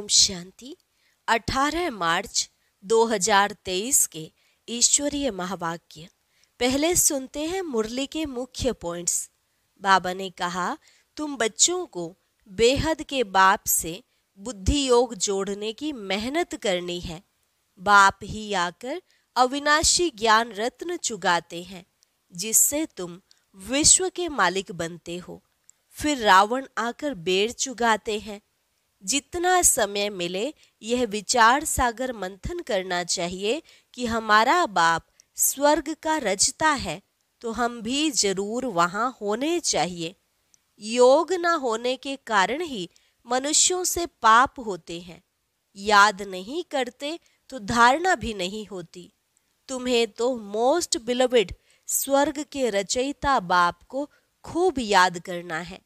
शांति। 18 मार्च 2023 के ईश्वरीय महावाक्य। पहले सुनते हैं मुरली के मुख्य पॉइंट्स। बाबा ने कहा, तुम बच्चों को बेहद के बाप से बुद्धि योग जोड़ने की मेहनत करनी है। बाप ही आकर अविनाशी ज्ञान रत्न चुगाते हैं, जिससे तुम विश्व के मालिक बनते हो। फिर रावण आकर बेर चुगाते हैं। जितना समय मिले यह विचार सागर मंथन करना चाहिए कि हमारा बाप स्वर्ग का रचता है, तो हम भी जरूर वहां होने चाहिए। योग न होने के कारण ही मनुष्यों से पाप होते हैं। याद नहीं करते तो धारणा भी नहीं होती। तुम्हें तो मोस्ट बिलवेड स्वर्ग के रचयिता बाप को खूब याद करना है।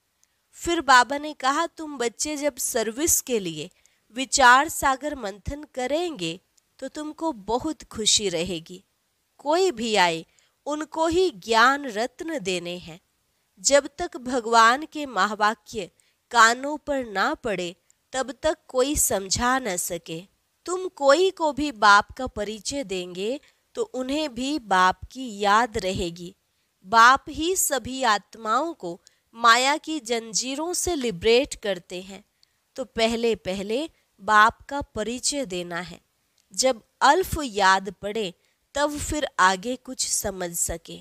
फिर बाबा ने कहा, तुम बच्चे जब सर्विस के लिए विचार सागर मंथन करेंगे तो तुमको बहुत खुशी रहेगी। कोई भी आए उनको ही ज्ञान रत्न देने हैं। जब तक भगवान के महावाक्य कानों पर ना पड़े तब तक कोई समझा न सके। तुम कोई को भी बाप का परिचय देंगे तो उन्हें भी बाप की याद रहेगी। बाप ही सभी आत्माओं को माया की जंजीरों से लिबरेट करते हैं, तो पहले पहले बाप का परिचय देना है। जब अल्फ याद पड़े तब फिर आगे कुछ समझ सके।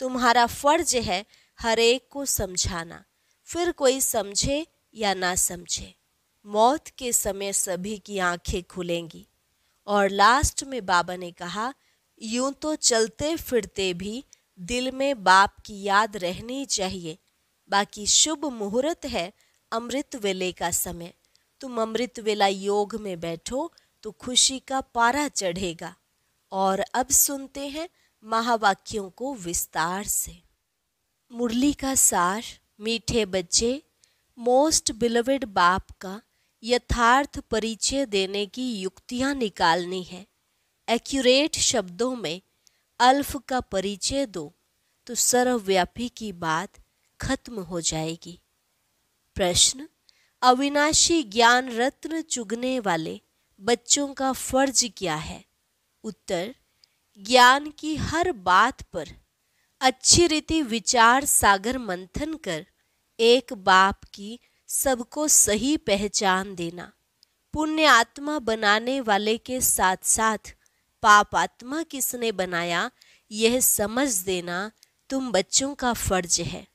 तुम्हारा फर्ज है हर एक को समझाना, फिर कोई समझे या ना समझे। मौत के समय सभी की आंखें खुलेंगी। और लास्ट में बाबा ने कहा, यूं तो चलते फिरते भी दिल में बाप की याद रहनी चाहिए। बाकी शुभ मुहूर्त है अमृत वेले का समय। तुम अमृत वेला योग में बैठो तो खुशी का पारा चढ़ेगा। और अब सुनते हैं महावाक्यों को विस्तार से। मुरली का सार। मीठे बच्चे, मोस्ट बिलवेड बाप का यथार्थ परिचय देने की युक्तियां निकालनी है। एक्यूरेट शब्दों में अल्फ का परिचय दो तो सर्वव्यापी की बात खत्म हो जाएगी। प्रश्न, अविनाशी ज्ञान रत्न चुगने वाले बच्चों का फर्ज क्या है? उत्तर, ज्ञान की हर बात पर अच्छी रीति विचार सागर मंथन कर एक बाप की सबको सही पहचान देना। पुण्य आत्मा बनाने वाले के साथ साथ पाप आत्मा किसने बनाया यह समझ देना तुम बच्चों का फर्ज है।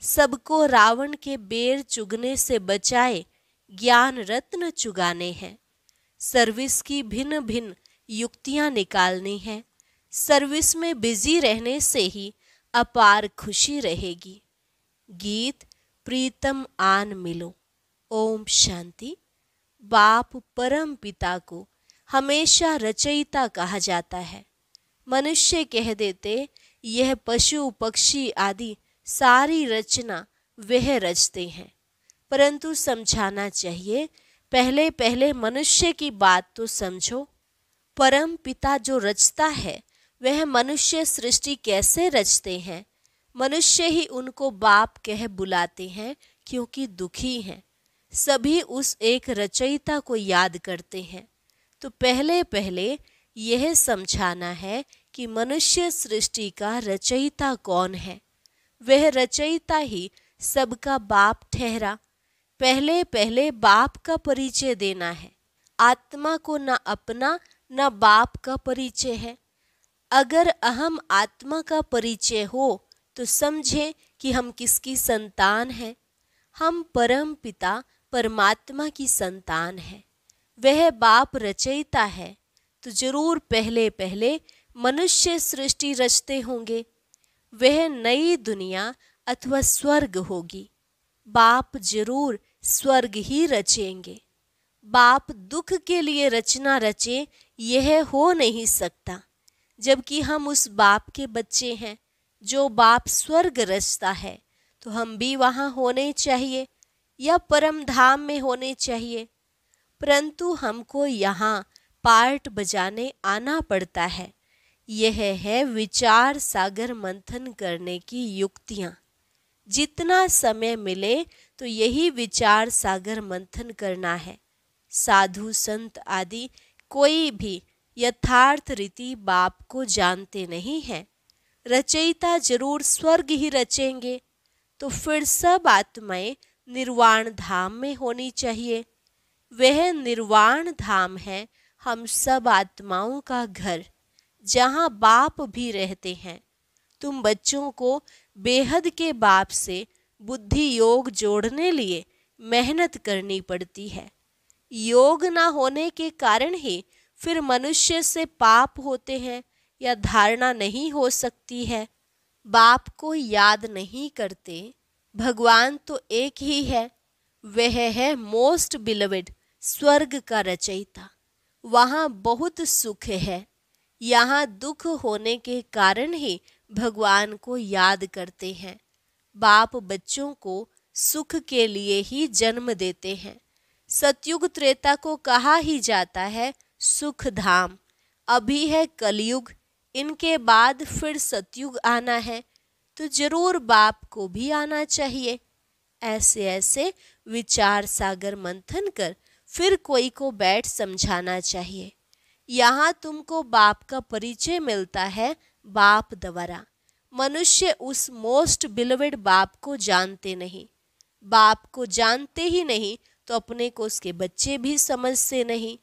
सबको रावण के बेर चुगने से बचाए ज्ञान रत्न चुगाने हैं। सर्विस की भिन्न भिन्न युक्तियां निकालनी है। सर्विस में बिजी रहने से ही अपार खुशी रहेगी। गीत प्रीतम आन मिलो। ओम शांति। बाप परम पिता को हमेशा रचयिता कहा जाता है। मनुष्य कह देते यह पशु पक्षी आदि सारी रचना वह रचते हैं, परंतु समझाना चाहिए पहले पहले मनुष्य की बात तो समझो। परम पिता जो रचता है वह मनुष्य सृष्टि कैसे रचते हैं? मनुष्य ही उनको बाप कह बुलाते हैं क्योंकि दुखी हैं। सभी उस एक रचयिता को याद करते हैं। तो पहले पहले यह समझाना है कि मनुष्य सृष्टि का रचयिता कौन है। वह रचयिता ही सबका बाप ठहरा। पहले पहले बाप का परिचय देना है। आत्मा को न अपना न बाप का परिचय है। अगर अहम आत्मा का परिचय हो तो समझें कि हम किसकी संतान हैं। हम परम पिता परमात्मा की संतान हैं। वह बाप रचयिता है, तो जरूर पहले पहले मनुष्य सृष्टि रचते होंगे। वह नई दुनिया अथवा स्वर्ग होगी। बाप जरूर स्वर्ग ही रचेंगे। बाप दुख के लिए रचना रचे यह हो नहीं सकता, जबकि हम उस बाप के बच्चे हैं। जो बाप स्वर्ग रचता है तो हम भी वहां होने चाहिए या परम धाम में होने चाहिए, परंतु हमको यहाँ पार्ट बजाने आना पड़ता है। यह है विचार सागर मंथन करने की युक्तियां। जितना समय मिले तो यही विचार सागर मंथन करना है। साधु संत आदि कोई भी यथार्थ रीति बाप को जानते नहीं हैं। रचयिता जरूर स्वर्ग ही रचेंगे, तो फिर सब आत्माएं निर्वाण धाम में होनी चाहिए। वह निर्वाण धाम है हम सब आत्माओं का घर, जहाँ बाप भी रहते हैं। तुम बच्चों को बेहद के बाप से बुद्धि योग जोड़ने लिए मेहनत करनी पड़ती है। योग ना होने के कारण ही फिर मनुष्य से पाप होते हैं या धारणा नहीं हो सकती है। बाप को याद नहीं करते। भगवान तो एक ही है, वह है मोस्ट बिलवेड, स्वर्ग का रचयिता। वहाँ बहुत सुख है। यहाँ दुख होने के कारण ही भगवान को याद करते हैं। बाप बच्चों को सुख के लिए ही जन्म देते हैं। सतयुग त्रेता को कहा ही जाता है सुख धाम। अभी है कलयुग, इनके बाद फिर सतयुग आना है, तो जरूर बाप को भी आना चाहिए। ऐसे ऐसे विचार सागर मंथन कर फिर कोई को बैठ समझाना चाहिए। यहाँ तुमको बाप का परिचय मिलता है बाप द्वारा। मनुष्य उस मोस्ट बिलवेड बाप को जानते नहीं। बाप को जानते ही नहीं तो अपने को उसके बच्चे भी समझते नहीं।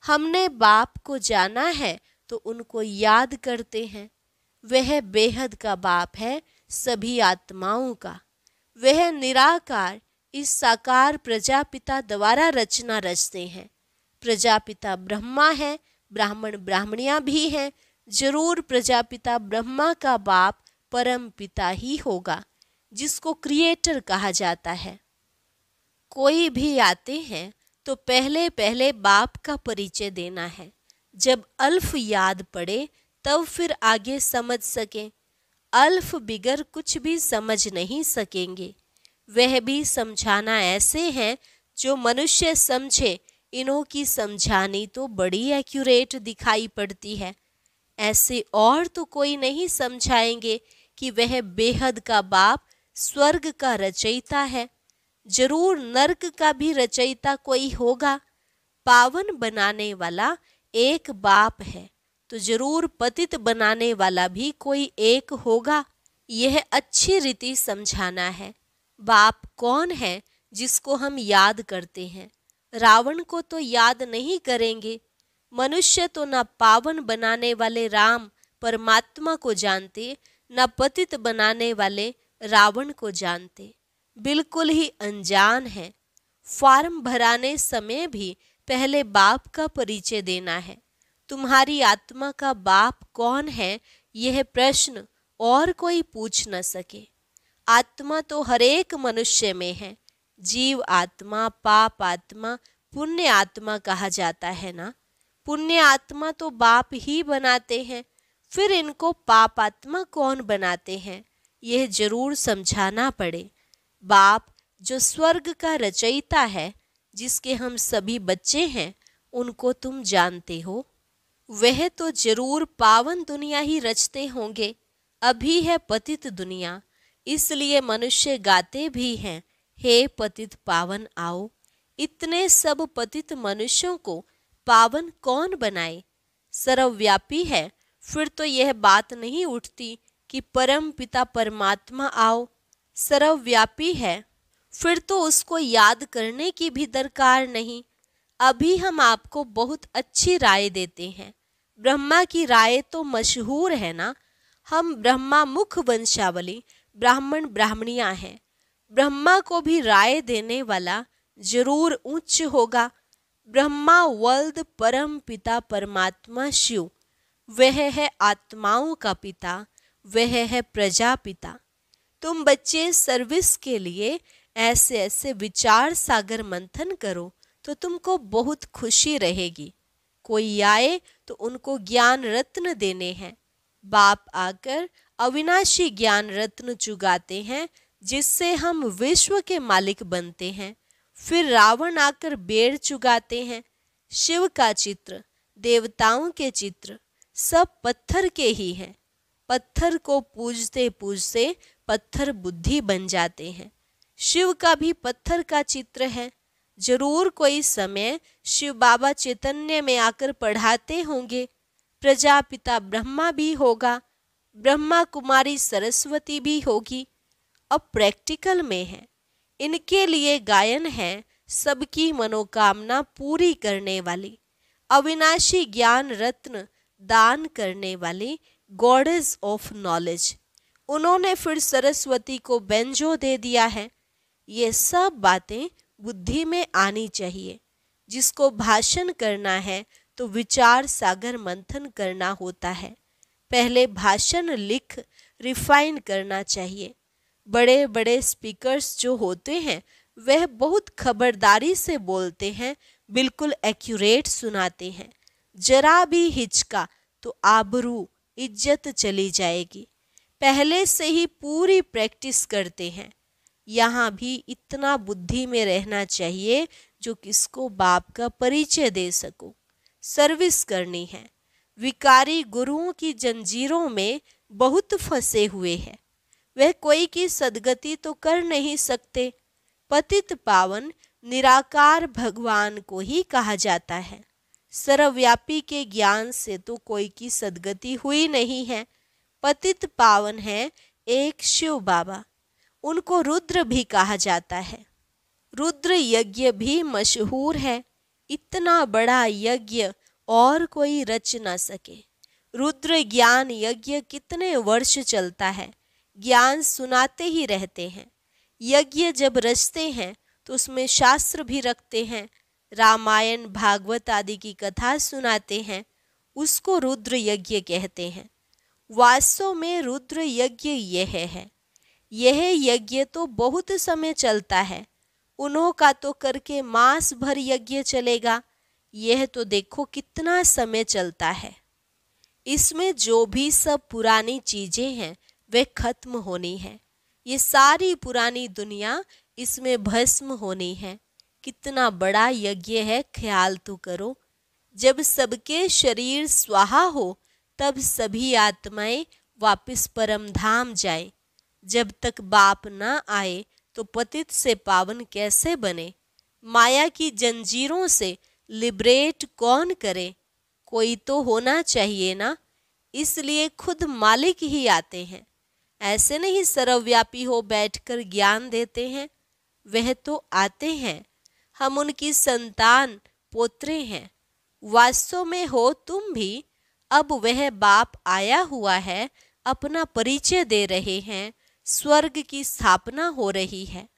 हमने बाप को जाना है तो उनको याद करते हैं। वह बेहद का बाप है सभी आत्माओं का। वह निराकार इस साकार प्रजापिता द्वारा रचना रचते हैं। प्रजापिता ब्रह्मा है, ब्राह्मण ब्राह्मणियां भी हैं। जरूर प्रजापिता ब्रह्मा का बाप परम पिता ही होगा, जिसको क्रिएटर कहा जाता है। कोई भी आते हैं तो पहले पहले बाप का परिचय देना है। जब अल्फ याद पड़े तब फिर आगे समझ सकें। अल्फ बिगर कुछ भी समझ नहीं सकेंगे। वह भी समझाना ऐसे हैं जो मनुष्य समझे। इन्हों की समझानी तो बड़ी एक्यूरेट दिखाई पड़ती है। ऐसे और तो कोई नहीं समझाएंगे कि वह बेहद का बाप स्वर्ग का रचयिता है। जरूर नरक का भी रचयिता कोई होगा। पावन बनाने वाला एक बाप है, तो जरूर पतित बनाने वाला भी कोई एक होगा। यह अच्छी रीति समझाना है। बाप कौन है जिसको हम याद करते हैं? रावण को तो याद नहीं करेंगे। मनुष्य तो न पावन बनाने वाले राम परमात्मा को जानते, न पतित बनाने वाले रावण को जानते। बिल्कुल ही अनजान है। फॉर्म भराने समय भी पहले बाप का परिचय देना है। तुम्हारी आत्मा का बाप कौन है, यह प्रश्न और कोई पूछ न सके। आत्मा तो हरेक मनुष्य में है। जीव आत्मा, पाप आत्मा, पुण्य आत्मा कहा जाता है ना। पुण्य आत्मा तो बाप ही बनाते हैं, फिर इनको पाप आत्मा कौन बनाते हैं, यह जरूर समझाना पड़े। बाप जो स्वर्ग का रचयिता है, जिसके हम सभी बच्चे हैं, उनको तुम जानते हो। वह तो जरूर पावन दुनिया ही रचते होंगे। अभी है पतित दुनिया, इसलिए मनुष्य गाते भी हैं, हे पतित पावन आओ। इतने सब पतित मनुष्यों को पावन कौन बनाए? सर्वव्यापी है, फिर तो यह बात नहीं उठती कि परम पिता परमात्मा आओ। सर्वव्यापी है, फिर तो उसको याद करने की भी दरकार नहीं। अभी हम आपको बहुत अच्छी राय देते हैं। ब्रह्मा की राय तो मशहूर है ना। हम ब्रह्मा मुख वंशावली ब्राह्मण ब्राह्मणियां हैं। ब्रह्मा को भी राय देने वाला जरूर उच्च होगा। ब्रह्मा वल्द परम पिता परमात्मा शिव, वह है आत्माओं का पिता, वह है प्रजापिता। तुम बच्चे सर्विस के लिए ऐसे ऐसे विचार सागर मंथन करो तो तुमको बहुत खुशी रहेगी। कोई आए तो उनको ज्ञान रत्न देने हैं। बाप आकर अविनाशी ज्ञान रत्न चुगाते हैं, जिससे हम विश्व के मालिक बनते हैं। फिर रावण आकर बेर चुगाते हैं। शिव का चित्र, देवताओं के चित्र सब पत्थर के ही हैं। पत्थर को पूजते पूजते पत्थर बुद्धि बन जाते हैं। शिव का भी पत्थर का चित्र है। जरूर कोई समय शिव बाबा चैतन्य में आकर पढ़ाते होंगे। प्रजापिता ब्रह्मा भी होगा, ब्रह्मा कुमारी सरस्वती भी होगी। अब प्रैक्टिकल में है, इनके लिए गायन है सबकी मनोकामना पूरी करने वाली, अविनाशी ज्ञान रत्न दान करने वाली गॉडेस ऑफ नॉलेज। उन्होंने फिर सरस्वती को बेंजो दे दिया है। ये सब बातें बुद्धि में आनी चाहिए। जिसको भाषण करना है तो विचार सागर मंथन करना होता है। पहले भाषण लिख रिफाइन करना चाहिए। बड़े बड़े स्पीकर्स जो होते हैं वह बहुत खबरदारी से बोलते हैं, बिल्कुल एक्यूरेट सुनाते हैं। जरा भी हिचका तो आबरू इज्जत चली जाएगी। पहले से ही पूरी प्रैक्टिस करते हैं। यहाँ भी इतना बुद्धि में रहना चाहिए जो किसको बाप का परिचय दे सको। सर्विस करनी है। विकारी गुरुओं की जंजीरों में बहुत फंसे हुए हैं। वह कोई की सदगति तो कर नहीं सकते। पतित पावन निराकार भगवान को ही कहा जाता है। सर्वव्यापी के ज्ञान से तो कोई की सदगति हुई नहीं है। पतित पावन है एक शिव बाबा, उनको रुद्र भी कहा जाता है। रुद्र यज्ञ भी मशहूर है। इतना बड़ा यज्ञ और कोई रच न सके। रुद्र ज्ञान यज्ञ कितने वर्ष चलता है, ज्ञान सुनाते ही रहते हैं। यज्ञ जब रचते हैं तो उसमें शास्त्र भी रखते हैं, रामायण भागवत आदि की कथा सुनाते हैं, उसको रुद्र यज्ञ कहते हैं। वास्तव में रुद्र यज्ञ यह है। यह यज्ञ तो बहुत समय चलता है। उन्हों का तो करके मास भर यज्ञ चलेगा। यह तो देखो कितना समय चलता है। इसमें जो भी सब पुरानी चीजें हैं वे खत्म होनी है। ये सारी पुरानी दुनिया इसमें भस्म होनी है। कितना बड़ा यज्ञ है, ख्याल तो करो। जब सबके शरीर स्वाहा हो तब सभी आत्माएं वापस परम धाम जाए। जब तक बाप न आए तो पतित से पावन कैसे बने। माया की जंजीरों से लिबरेट कौन करे। कोई तो होना चाहिए ना। इसलिए खुद मालिक ही आते हैं। ऐसे नहीं सर्वव्यापी हो बैठकर ज्ञान देते हैं। वह तो आते हैं। हम उनकी संतान पोत्रे हैं। वास्तव में हो तुम भी। अब वह बाप आया हुआ है, अपना परिचय दे रहे हैं। स्वर्ग की स्थापना हो रही है।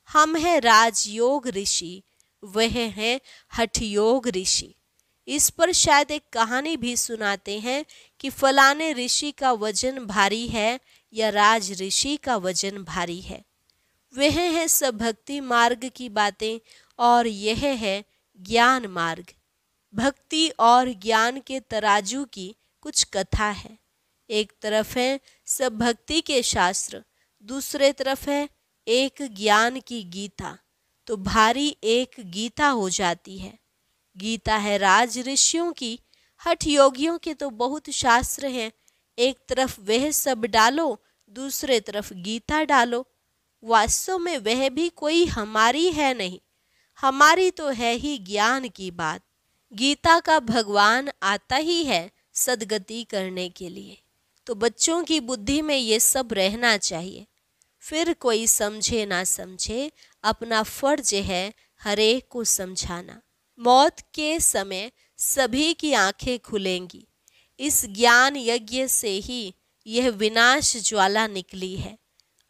हम हैं राजयोग ऋषि, वह है हठयोग ऋषि। इस पर शायद एक कहानी भी सुनाते हैं कि फलाने ऋषि का वजन भारी है या राज ऋषि का वजन भारी है। वह है सब भक्ति मार्ग की बातें और यह है ज्ञान मार्ग। भक्ति और ज्ञान के तराजू की कुछ कथा है। एक तरफ है सब भक्ति के शास्त्र, दूसरे तरफ है एक ज्ञान की गीता। तो भारी एक गीता हो जाती है। गीता है राज ऋषियों की। हठ योगियों के तो बहुत शास्त्र हैं। एक तरफ वह सब डालो, दूसरे तरफ गीता डालो। वास्तव में वह भी कोई हमारी है नहीं। हमारी तो है ही ज्ञान की बात। गीता का भगवान आता ही है सदगति करने के लिए। तो बच्चों की बुद्धि में ये सब रहना चाहिए। फिर कोई समझे ना समझे, अपना फर्ज है हरेक को समझाना। मौत के समय सभी की आंखें खुलेंगी। इस ज्ञान यज्ञ से ही यह विनाश ज्वाला निकली है।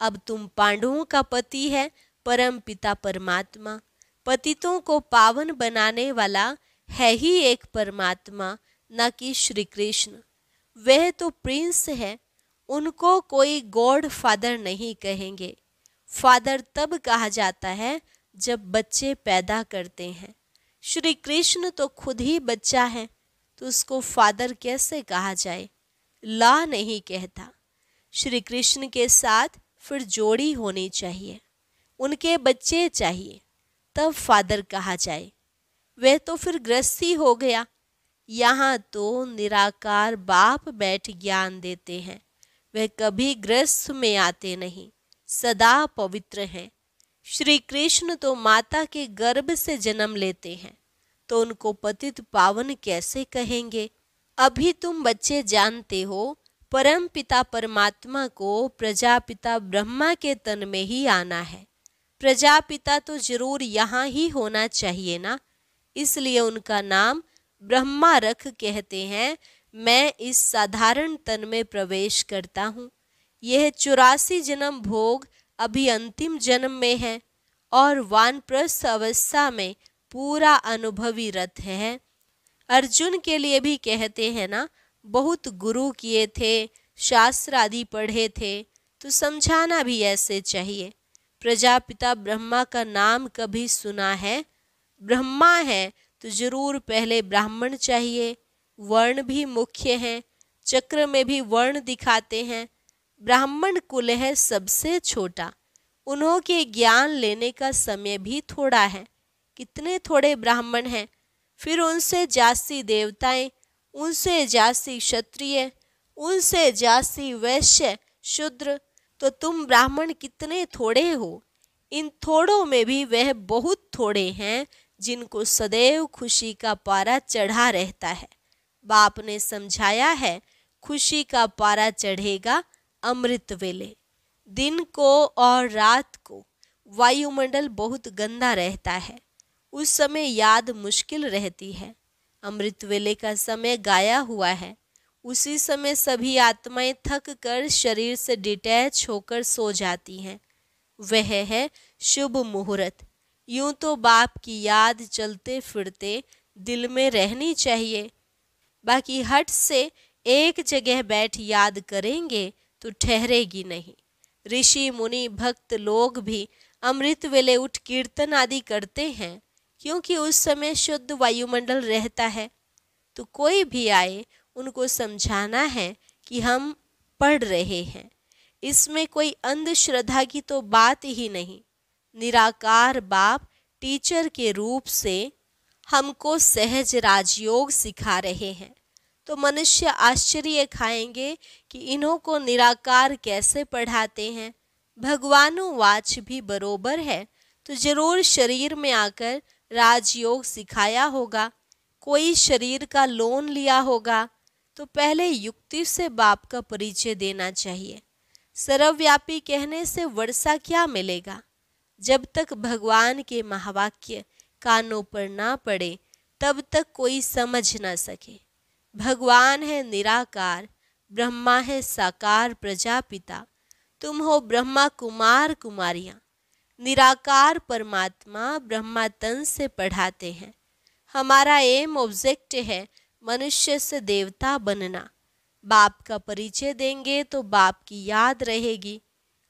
अब तुम पांडवों का पति है परम पिता परमात्मा। पतितों को पावन बनाने वाला है ही एक परमात्मा, न कि श्री कृष्ण। वह तो प्रिंस है। उनको कोई गॉड फादर नहीं कहेंगे। फादर तब कहा जाता है जब बच्चे पैदा करते हैं। श्री कृष्ण तो खुद ही बच्चा है, तो उसको फादर कैसे कहा जाए। ला नहीं कहता। श्री कृष्ण के साथ फिर जोड़ी होनी चाहिए, उनके बच्चे चाहिए, तब फादर कहा जाए। वह तो फिर गृहस्थी हो गया। यहाँ तो निराकार बाप बैठ ज्ञान देते हैं। वह कभी गृहस्थ में आते नहीं, सदा पवित्र हैं। श्री कृष्ण तो माता के गर्भ से जन्म लेते हैं, तो उनको पतित पावन कैसे कहेंगे? अभी तुम बच्चे जानते हो, परम पिता परमात्मा को प्रजापिता ब्रह्मा के तन में ही आना है। प्रजापिता तो जरूर यहाँ ही होना चाहिए ना, इसलिए उनका नाम ब्रह्मा रख कहते हैं। मैं इस साधारण तन में प्रवेश करता हूँ। यह 84 जन्म भोग अभी अंतिम जन्म में है और वानप्रस्थ अवस्था में पूरा अनुभवी रथ है। अर्जुन के लिए भी कहते हैं ना, बहुत गुरु किए थे, शास्त्र आदि पढ़े थे, तो समझाना भी ऐसे चाहिए। प्रजापिता ब्रह्मा का नाम कभी सुना है? ब्रह्मा है तो जरूर पहले ब्राह्मण चाहिए। वर्ण भी मुख्य हैं, चक्र में भी वर्ण दिखाते हैं। ब्राह्मण कुल है सबसे छोटा, उन्हों के ज्ञान लेने का समय भी थोड़ा है। कितने थोड़े ब्राह्मण हैं, फिर उनसे जास्ती देवताएं, उनसे जास्ती क्षत्रिय, उनसे जास्ती वैश्य शूद्र, तो तुम ब्राह्मण कितने थोड़े हो। इन थोड़ों में भी वह बहुत थोड़े हैं जिनको सदैव खुशी का पारा चढ़ा रहता है। बाप ने समझाया है, खुशी का पारा चढ़ेगा अमृत वेले। दिन को और रात को वायुमंडल बहुत गंदा रहता है, उस समय याद मुश्किल रहती है। अमृत वेले का समय गाया हुआ है, उसी समय सभी आत्माएं थक कर शरीर से डिटैच होकर सो जाती हैं। वह है शुभ मुहूर्त। यूं तो बाप की याद चलते फिरते दिल में रहनी चाहिए, बाकी हट से एक जगह बैठ याद करेंगे तो ठहरेगी नहीं। ऋषि मुनि भक्त लोग भी अमृत वेले उठ कीर्तन आदि करते हैं, क्योंकि उस समय शुद्ध वायुमंडल रहता है। तो कोई भी आए, उनको समझाना है कि हम पढ़ रहे हैं। इसमें कोई अंधश्रद्धा की तो बात ही नहीं। निराकार बाप टीचर के रूप से हमको सहज राजयोग सिखा रहे हैं, तो मनुष्य आश्चर्य खाएंगे कि इन्हों को निराकार कैसे पढ़ाते हैं। भगवानुवाच भी बरोबर है, तो जरूर शरीर में आकर राजयोग सिखाया होगा। कोई शरीर का लोन लिया होगा, तो पहले युक्ति से बाप का परिचय देना चाहिए। सर्वव्यापी कहने से वर्षा क्या मिलेगा? जब तक भगवान के महावाक्य कानों पर ना पड़े, तब तक कोई समझ ना सके। भगवान है निराकार, ब्रह्मा है साकार प्रजापिता, तुम हो ब्रह्मा कुमार कुमारियाँ। निराकार परमात्मा ब्रह्मा तन से पढ़ाते हैं। हमारा एम ऑब्जेक्ट है मनुष्य से देवता बनना। बाप का परिचय देंगे तो बाप की याद रहेगी।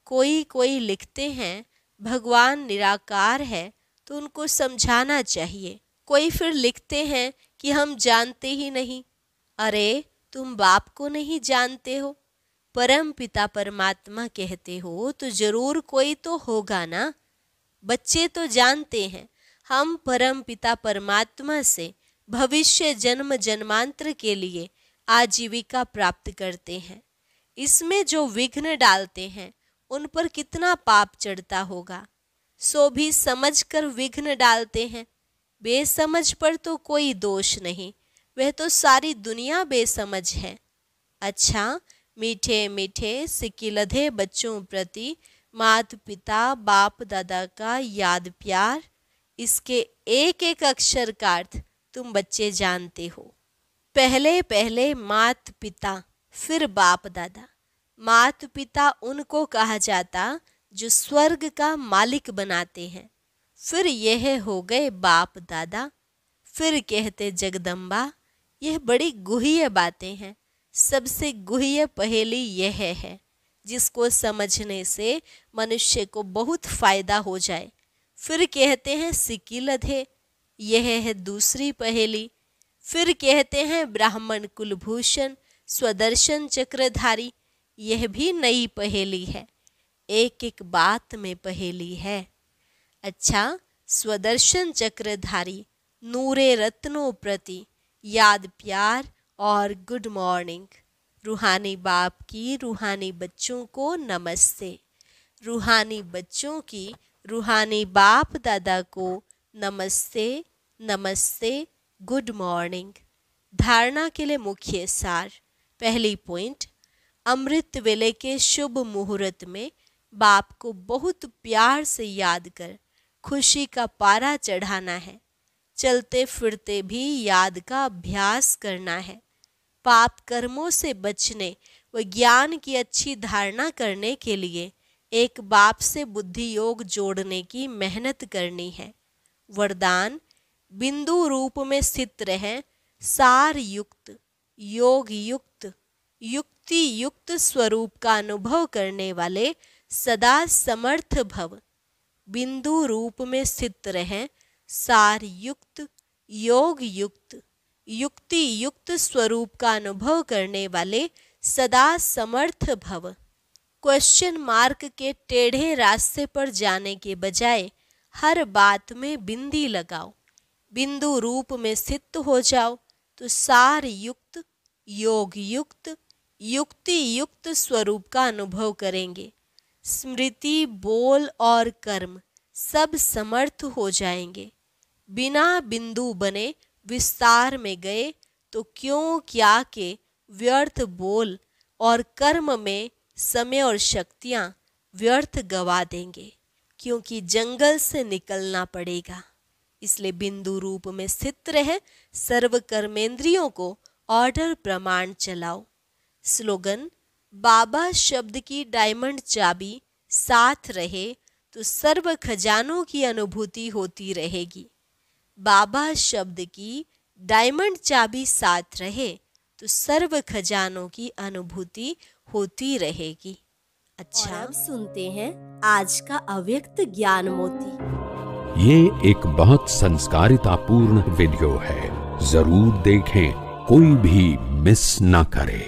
कोई लिखते हैं भगवान निराकार है, तो उनको समझाना चाहिए। कोई फिर लिखते हैं कि हम जानते ही नहीं। अरे तुम बाप को नहीं जानते हो, परम पिता परमात्मा कहते हो, तो जरूर कोई तो होगा ना। बच्चे तो जानते हैं हम परम पिता परमात्मा से भविष्य जन्म जन्मांतर के लिए आजीविका प्राप्त करते हैं। इसमें जो विघ्न डालते हैं उन पर कितना पाप चढ़ता होगा। सो भी समझकर विघ्न डालते हैं। बेसमझ पर तो कोई दोष नहीं, वह तो सारी दुनिया बेसमझ है। अच्छा, मीठे मीठे सिकिलधे बच्चों प्रति माता पिता बाप दादा का याद प्यार, इसके एक एक अक्षर का अर्थ तुम बच्चे जानते हो। पहले पहले मात पिता, फिर बाप दादा। मात पिता उनको कहा जाता जो स्वर्ग का मालिक बनाते हैं। फिर यह हो गए बाप दादा, फिर कहते जगदम्बा। यह बड़ी गुह्य बातें हैं। सबसे गुह्य पहेली यह है जिसको समझने से मनुष्य को बहुत फायदा हो जाए। फिर कहते हैं सिकिलधे, यह है दूसरी पहेली। फिर कहते हैं ब्राह्मण कुलभूषण स्वदर्शन चक्रधारी, यह भी नई पहेली है। एक एक बात में पहेली है। अच्छा, स्वदर्शन चक्रधारी, नूरे रत्नों प्रति याद प्यार और गुड मॉर्निंग। रूहानी बाप की रूहानी बच्चों को नमस्ते। रूहानी बच्चों की रूहानी बाप दादा को नमस्ते, नमस्ते, गुड मॉर्निंग। धारणा के लिए मुख्य सार। पहली पॉइंट, अमृत वेले के शुभ मुहूर्त में बाप को बहुत प्यार से याद कर खुशी का पारा चढ़ाना है। चलते फिरते भी याद का अभ्यास करना है। पाप कर्मों से बचने व ज्ञान की अच्छी धारणा करने के लिए एक बाप से बुद्धि योग जोड़ने की मेहनत करनी है। वरदान, बिंदु रूप में स्थित रहें, सार युक्त, योग युक्त, युक्ति युक्त स्वरूप का अनुभव करने वाले सदा समर्थ भव। बिंदु रूप में स्थित रहें, सार युक्त, योग युक्त, युक्ति युक्त स्वरूप का अनुभव करने वाले सदा समर्थ भव। क्वेश्चन मार्क के टेढ़े रास्ते पर जाने के बजाय हर बात में बिंदी लगाओ। बिंदु रूप में स्थित हो जाओ तो सार युक्त, योग युक्त, युक्ति युक्त स्वरूप का अनुभव करेंगे। स्मृति, बोल और कर्म सब समर्थ हो जाएंगे। बिना बिंदु बने विस्तार में गए तो क्यों क्या के व्यर्थ बोल और कर्म में समय और शक्तियां व्यर्थ गवा देंगे, क्योंकि जंगल से निकलना पड़ेगा। इसलिए बिंदु रूप में स्थित रहे, सर्व कर्मेंद्रियों को ऑर्डर प्रमाण चलाओ। स्लोगन, बाबा शब्द की डायमंड चाबी साथ रहे तो सर्व खजानों की अनुभूति होती रहेगी। बाबा शब्द की डायमंड चाबी साथ रहे तो सर्व खजानों की अनुभूति होती रहेगी। अच्छा, और अब सुनते हैं आज का अव्यक्त ज्ञान मोती। ये एक बहुत संस्कारितापूर्ण वीडियो है, जरूर देखें, कोई भी मिस ना करे।